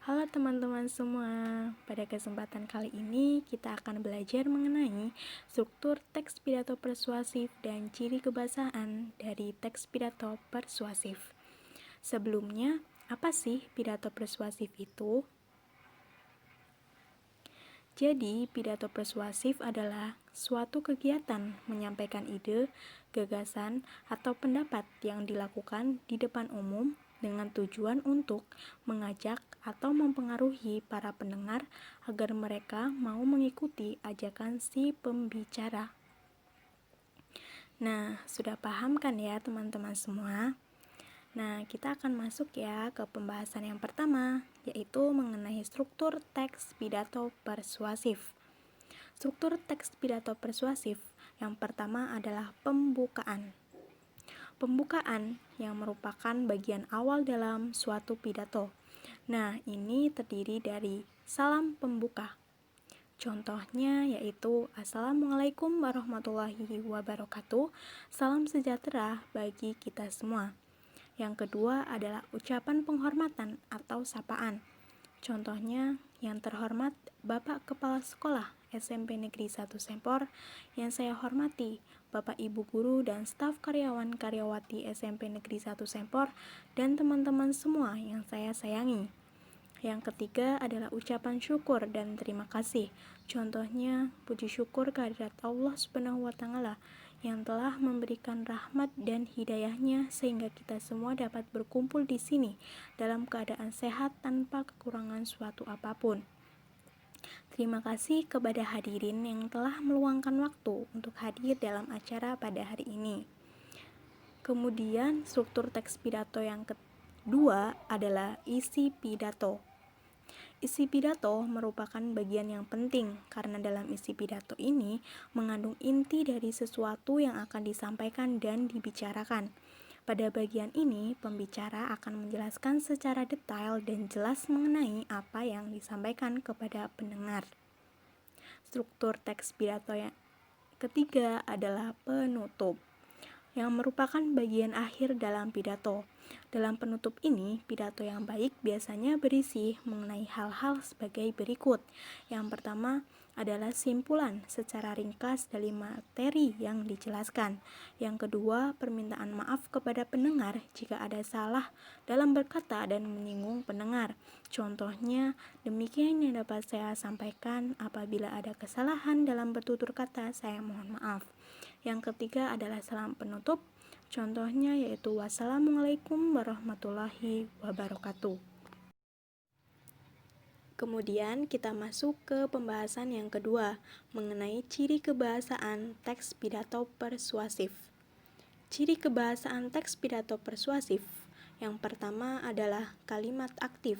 Halo teman-teman semua, pada kesempatan kali ini kita akan belajar mengenai struktur teks pidato persuasif dan ciri kebahasaan dari teks pidato persuasif. Sebelumnya, apa sih pidato persuasif itu? Jadi, pidato persuasif adalah suatu kegiatan menyampaikan ide, gagasan, atau pendapat yang dilakukan di depan umum dengan tujuan untuk mengajak atau mempengaruhi para pendengar agar mereka mau mengikuti ajakan si pembicara. Nah, sudah paham kan ya teman-teman semua? Nah, kita akan masuk ya ke pembahasan yang pertama, yaitu mengenai struktur teks pidato persuasif. Struktur teks pidato persuasif yang pertama adalah pembukaan. Pembukaan yang merupakan bagian awal dalam suatu pidato. Nah, ini terdiri dari salam pembuka. Contohnya yaitu Assalamualaikum warahmatullahi wabarakatuh. Salam sejahtera bagi kita semua. Yang kedua adalah ucapan penghormatan atau sapaan. Contohnya, yang terhormat Bapak Kepala Sekolah SMP Negeri 1 Sempor, yang saya hormati Bapak Ibu Guru dan staf karyawan-karyawati SMP Negeri 1 Sempor, dan teman-teman semua yang saya sayangi. Yang ketiga adalah ucapan syukur dan terima kasih. Contohnya, puji syukur kehadirat Allah Subhanahu wa Ta'ala yang telah memberikan rahmat dan hidayahnya sehingga kita semua dapat berkumpul di sini dalam keadaan sehat tanpa kekurangan suatu apapun. Terima kasih kepada hadirin yang telah meluangkan waktu untuk hadir dalam acara pada hari ini. Kemudian, struktur teks pidato yang kedua adalah isi pidato. Isi pidato merupakan bagian yang penting karena dalam isi pidato ini mengandung inti dari sesuatu yang akan disampaikan dan dibicarakan. Pada bagian ini, pembicara akan menjelaskan secara detail dan jelas mengenai apa yang disampaikan kepada pendengar. Struktur teks pidato yang ketiga adalah penutup, yang merupakan bagian akhir dalam pidato. Dalam penutup ini, pidato yang baik biasanya berisi mengenai hal-hal sebagai berikut. Yang pertama adalah simpulan secara ringkas dari materi yang dijelaskan. Yang kedua, permintaan maaf kepada pendengar jika ada salah dalam berkata dan menyinggung pendengar. Contohnya, demikian yang dapat saya sampaikan, apabila ada kesalahan dalam bertutur kata, saya mohon maaf. Yang ketiga adalah salam penutup. Contohnya yaitu wassalamualaikum warahmatullahi wabarakatuh. Kemudian kita masuk ke pembahasan yang kedua mengenai ciri kebahasaan teks pidato persuasif. Ciri kebahasaan teks pidato persuasif yang pertama adalah kalimat aktif,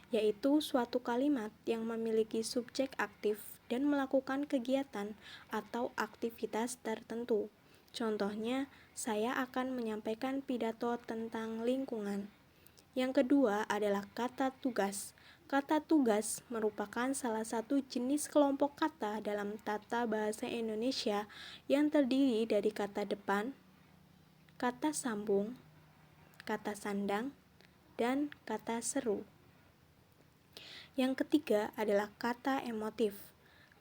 yaitu suatu kalimat yang memiliki subjek aktif dan melakukan kegiatan atau aktivitas tertentu. Contohnya, saya akan menyampaikan pidato tentang lingkungan. Yang kedua adalah kata tugas. Kata tugas merupakan salah satu jenis kelompok kata dalam tata bahasa Indonesia yang terdiri dari kata depan, kata sambung, kata sandang, dan kata seru. Yang ketiga adalah kata emotif.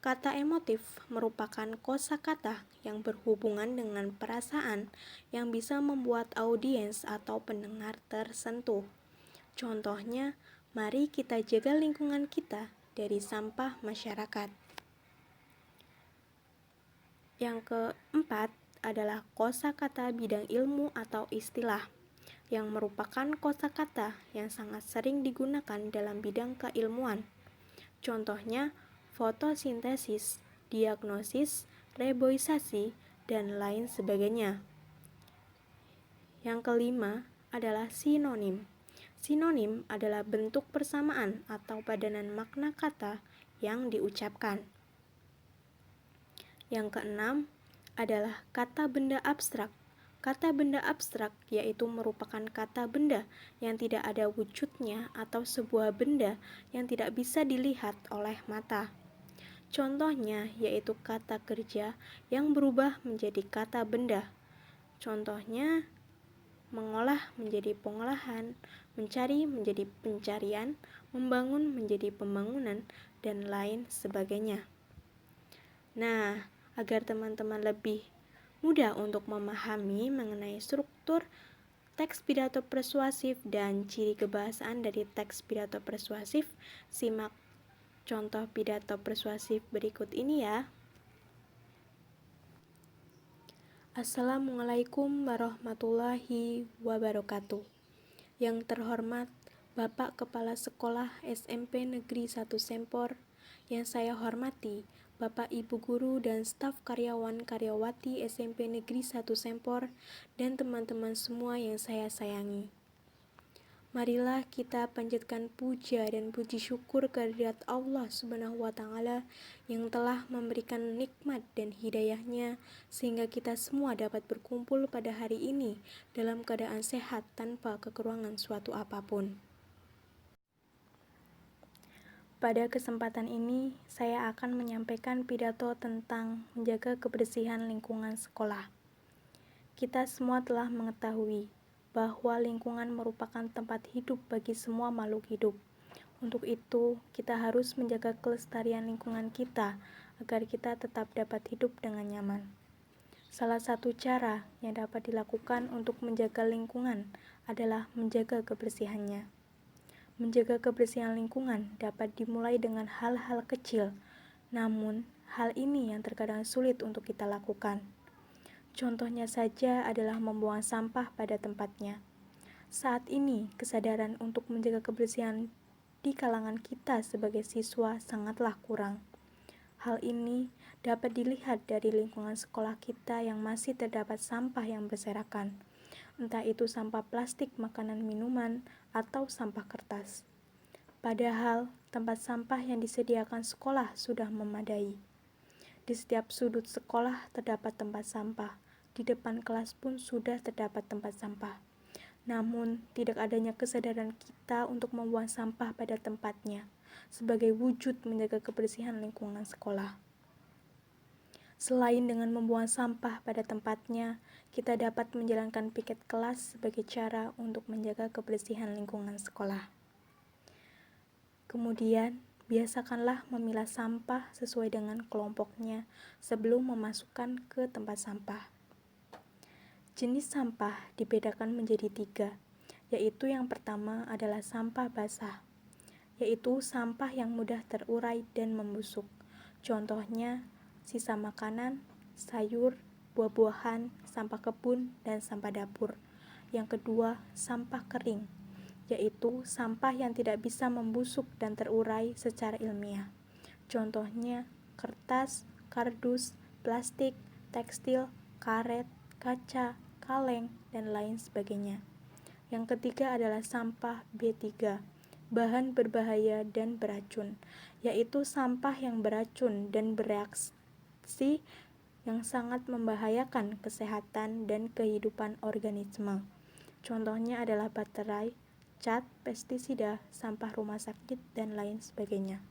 Kata emotif merupakan kosakata yang berhubungan dengan perasaan yang bisa membuat audiens atau pendengar tersentuh. Contohnya, mari kita jaga lingkungan kita dari sampah masyarakat. Yang keempat adalah kosakata bidang ilmu atau istilah, yang merupakan kosakata yang sangat sering digunakan dalam bidang keilmuan. Contohnya, fotosintesis, diagnosis, reboisasi, dan lain sebagainya. Yang kelima adalah sinonim. Sinonim adalah bentuk persamaan atau padanan makna kata yang diucapkan. Yang keenam adalah kata benda abstrak. Kata benda abstrak yaitu merupakan kata benda yang tidak ada wujudnya atau sebuah benda yang tidak bisa dilihat oleh mata. Contohnya yaitu kata kerja yang berubah menjadi kata benda. Contohnya, mengolah menjadi pengolahan, mencari menjadi pencarian, membangun menjadi pembangunan, dan lain sebagainya. Nah, agar teman-teman lebih mudah untuk memahami mengenai struktur teks pidato persuasif dan ciri kebahasaan dari teks pidato persuasif, simak contoh pidato persuasif berikut ini ya. Assalamualaikum warahmatullahi wabarakatuh. Yang terhormat Bapak Kepala Sekolah SMP Negeri 1 Sempor, yang saya hormati Bapak Ibu Guru dan staf karyawan-karyawati SMP Negeri 1 Sempor, dan teman-teman semua yang saya sayangi. Marilah kita panjatkan puja dan puji syukur kehadirat Allah Subhanahu wa Ta'ala yang telah memberikan nikmat dan hidayahnya sehingga kita semua dapat berkumpul pada hari ini dalam keadaan sehat tanpa kekurangan suatu apapun. Pada kesempatan ini, saya akan menyampaikan pidato tentang menjaga kebersihan lingkungan sekolah. Kita semua telah mengetahui bahwa lingkungan merupakan tempat hidup bagi semua makhluk hidup. Untuk itu, kita harus menjaga kelestarian lingkungan kita agar kita tetap dapat hidup dengan nyaman. Salah satu cara yang dapat dilakukan untuk menjaga lingkungan adalah menjaga kebersihannya. Menjaga kebersihan lingkungan dapat dimulai dengan hal-hal kecil, namun hal ini yang terkadang sulit untuk kita lakukan. Contohnya saja adalah membuang sampah pada tempatnya. Saat ini, kesadaran untuk menjaga kebersihan di kalangan kita sebagai siswa sangatlah kurang. Hal ini dapat dilihat dari lingkungan sekolah kita yang masih terdapat sampah yang berserakan, entah itu sampah plastik, makanan, minuman, atau sampah kertas. Padahal, tempat sampah yang disediakan sekolah sudah memadai. Di setiap sudut sekolah terdapat tempat sampah. Di depan kelas pun sudah terdapat tempat sampah. Namun, tidak adanya kesadaran kita untuk membuang sampah pada tempatnya sebagai wujud menjaga kebersihan lingkungan sekolah. Selain dengan membuang sampah pada tempatnya, kita dapat menjalankan piket kelas sebagai cara untuk menjaga kebersihan lingkungan sekolah. Kemudian, biasakanlah memilah sampah sesuai dengan kelompoknya sebelum memasukkan ke tempat sampah. Jenis sampah dibedakan menjadi 3, yaitu yang pertama adalah sampah basah, yaitu sampah yang mudah terurai dan membusuk. Contohnya, sisa makanan, sayur, buah-buahan, sampah kebun, dan sampah dapur. Yang kedua, sampah kering, yaitu sampah yang tidak bisa membusuk dan terurai secara ilmiah. Contohnya, kertas, kardus, plastik, tekstil, karet, kaca, kaleng, dan lain sebagainya. Yang ketiga adalah sampah B3, bahan berbahaya dan beracun, yaitu sampah yang beracun dan bereaksi yang sangat membahayakan kesehatan dan kehidupan organisme. Contohnya adalah baterai, cat, pestisida, sampah rumah sakit, dan lain sebagainya.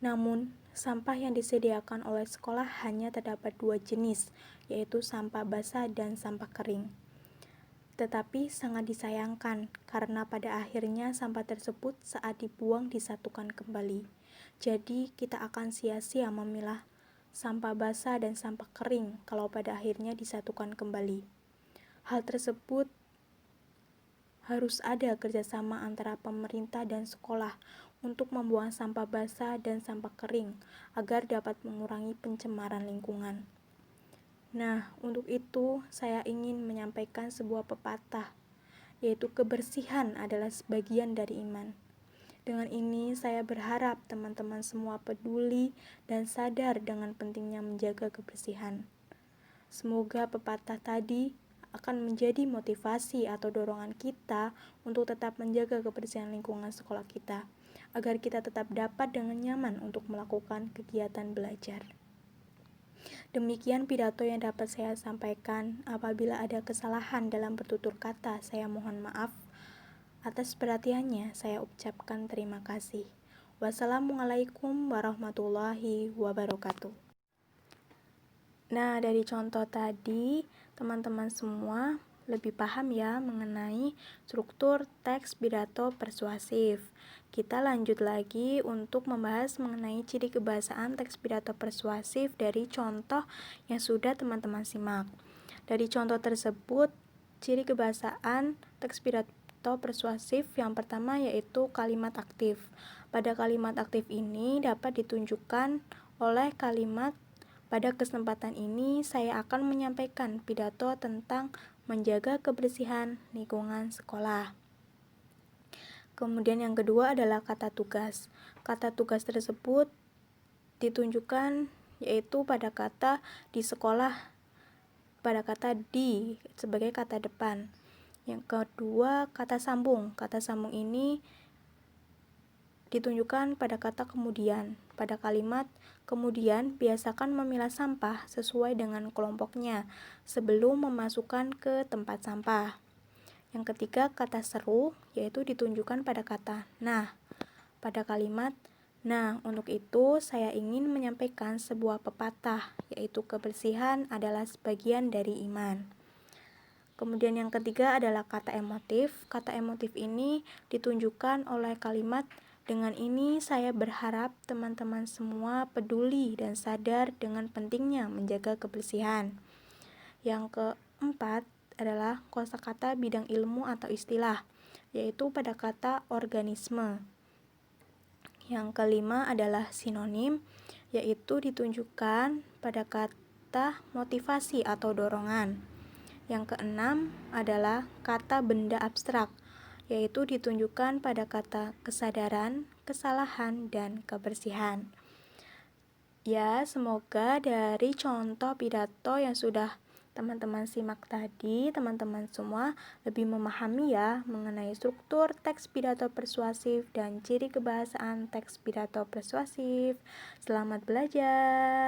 Namun, sampah yang disediakan oleh sekolah hanya terdapat 2 jenis, yaitu sampah basah dan sampah kering. Tetapi sangat disayangkan karena pada akhirnya sampah tersebut saat dibuang disatukan kembali. Jadi, kita akan sia-sia memilah sampah basah dan sampah kering kalau pada akhirnya disatukan kembali. Hal tersebut harus ada kerjasama antara pemerintah dan sekolah untuk membuang sampah basah dan sampah kering agar dapat mengurangi pencemaran lingkungan. Nah, untuk itu saya ingin menyampaikan sebuah pepatah, yaitu kebersihan adalah sebagian dari iman. Dengan ini saya berharap teman-teman semua peduli dan sadar dengan pentingnya menjaga kebersihan. Semoga pepatah tadi akan menjadi motivasi atau dorongan kita untuk tetap menjaga kebersihan lingkungan sekolah kita, agar kita tetap dapat dengan nyaman untuk melakukan kegiatan belajar. Demikian pidato yang dapat saya sampaikan. Apabila ada kesalahan dalam bertutur kata, saya mohon maaf. Atas perhatiannya, saya ucapkan terima kasih. Wassalamualaikum warahmatullahi wabarakatuh. Nah, dari contoh tadi, teman-teman semua lebih paham ya mengenai struktur teks pidato persuasif. Kita lanjut lagi untuk membahas mengenai ciri kebahasaan teks pidato persuasif dari contoh yang sudah teman-teman simak. Dari contoh tersebut, ciri kebahasaan teks pidato persuasif yang pertama yaitu kalimat aktif. Pada kalimat aktif ini dapat ditunjukkan oleh kalimat pada kesempatan ini saya akan menyampaikan pidato tentang menjaga kebersihan lingkungan sekolah. Kemudian yang kedua adalah kata tugas. Kata tugas tersebut ditunjukkan yaitu pada kata di sekolah, pada kata di sebagai kata depan. Yang kedua kata sambung. Kata sambung ini ditunjukkan pada kata kemudian. Pada kalimat kemudian biasakan memilah sampah sesuai dengan kelompoknya sebelum memasukkan ke tempat sampah. Yang ketiga kata seru yaitu ditunjukkan pada kata nah. Pada kalimat nah, untuk itu saya ingin menyampaikan sebuah pepatah yaitu kebersihan adalah sebagian dari iman. Kemudian yang ketiga adalah kata emotif. Kata emotif ini ditunjukkan oleh kalimat dengan ini saya berharap teman-teman semua peduli dan sadar dengan pentingnya menjaga kebersihan. Yang keempat adalah kosakata bidang ilmu atau istilah, yaitu pada kata organisme. Yang kelima adalah sinonim, yaitu ditunjukkan pada kata motivasi atau dorongan. Yang keenam adalah kata benda abstrak, yaitu ditunjukkan pada kata kesadaran, kesalahan, dan kebersihan. Ya, semoga dari contoh pidato yang sudah teman-teman simak tadi, teman-teman semua lebih memahami ya mengenai struktur teks pidato persuasif dan ciri kebahasaan teks pidato persuasif. Selamat belajar.